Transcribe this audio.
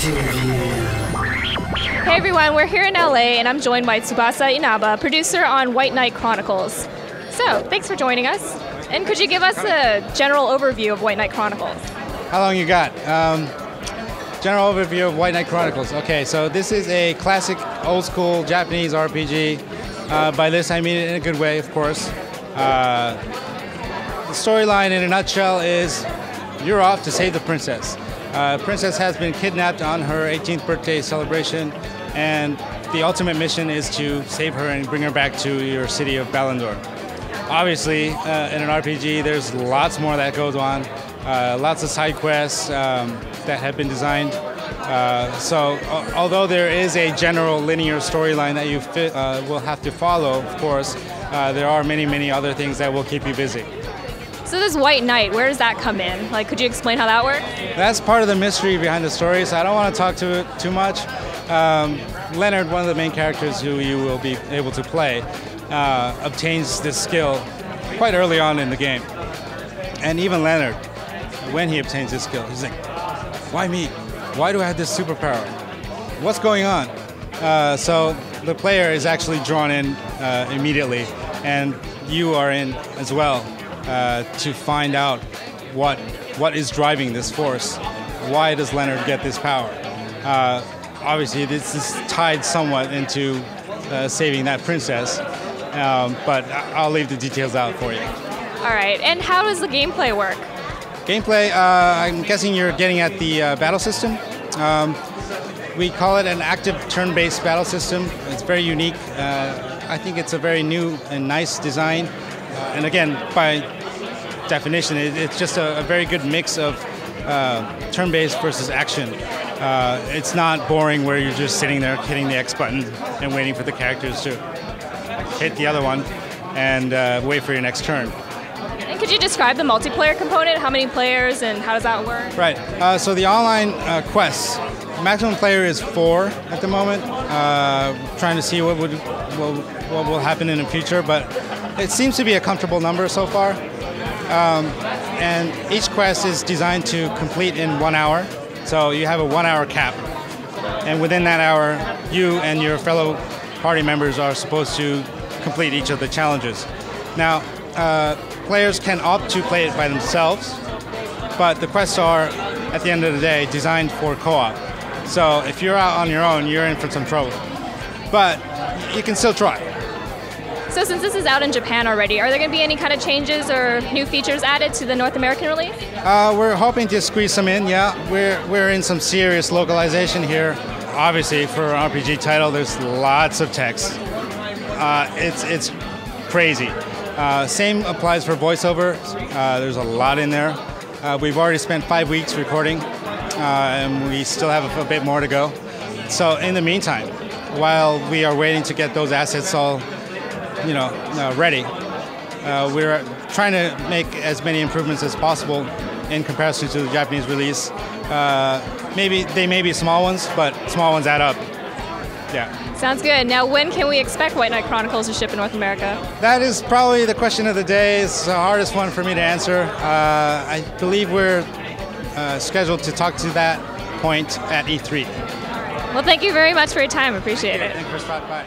Hey everyone, we're here in LA and I'm joined by Tsubasa Inaba, producer on White Knight Chronicles. So, thanks for joining us. And could you give us a general overview of White Knight Chronicles? How long you got? General overview of White Knight Chronicles. Okay, so this is a classic, old school Japanese RPG. By this I mean it in a good way, of course. The storyline in a nutshell is you're off to save the princess. Princess has been kidnapped on her 18th birthday celebration, and the ultimate mission is to save her and bring her back to your city of Balandor. Obviously, in an RPG, there's lots more that goes on. Lots of side quests that have been designed. So although there is a general linear storyline that you will have to follow, of course, there are many, many other things that will keep you busy. So this White Knight, where does that come in? Like, could you explain how that works? That's part of the mystery behind the story, so I don't want to talk to it too much. Leonard, one of the main characters who you will be able to play, obtains this skill quite early on in the game. And even Leonard, when he obtains this skill, he's like, why me? Why do I have this superpower? What's going on? So the player is actually drawn in immediately, and you are in as well to find out what is driving this force. Why does Leonard get this power? Obviously, this is tied somewhat into saving that princess, but I'll leave the details out for you. All right, and how does the gameplay work? Gameplay, I'm guessing you're getting at the battle system. We call it an active turn-based battle system. It's very unique. I think it's a very new and nice design. And again, by definition, it's just a very good mix of turn-based versus action. It's not boring where you're just sitting there hitting the X button and waiting for the characters to hit the other one and wait for your next turn. And could you describe the multiplayer component? How many players and how does that work? Right. So the online quests, maximum player is 4 at the moment. Trying to see what will happen in the future, but it seems to be a comfortable number so far. And each quest is designed to complete in 1 hour. So you have a 1 hour cap. And within that hour, you and your fellow party members are supposed to complete each of the challenges. Now, players can opt to play it by themselves, but the quests are, at the end of the day, designed for co-op. So if you're out on your own, you're in for some trouble. But you can still try. So since this is out in Japan already, are there going to be any kind of changes or new features added to the North American release? We're hoping to squeeze some in, yeah. We're in some serious localization here. Obviously, for an RPG title, there's lots of text. It's crazy. Same applies for voiceover. There's a lot in there. We've already spent 5 weeks recording, and we still have a bit more to go. So in the meantime, while we are waiting to get those assets all ready, we're trying to make as many improvements as possible in comparison to the Japanese release. They may be small ones, but small ones add up. Yeah. Sounds good. Now, when can we expect White Knight Chronicles to ship in North America? That is probably the question of the day. It's the hardest one for me to answer. I believe we're scheduled to talk to that point at E3. Well, thank you very much for your time. Appreciate it. Thanks for stopping by.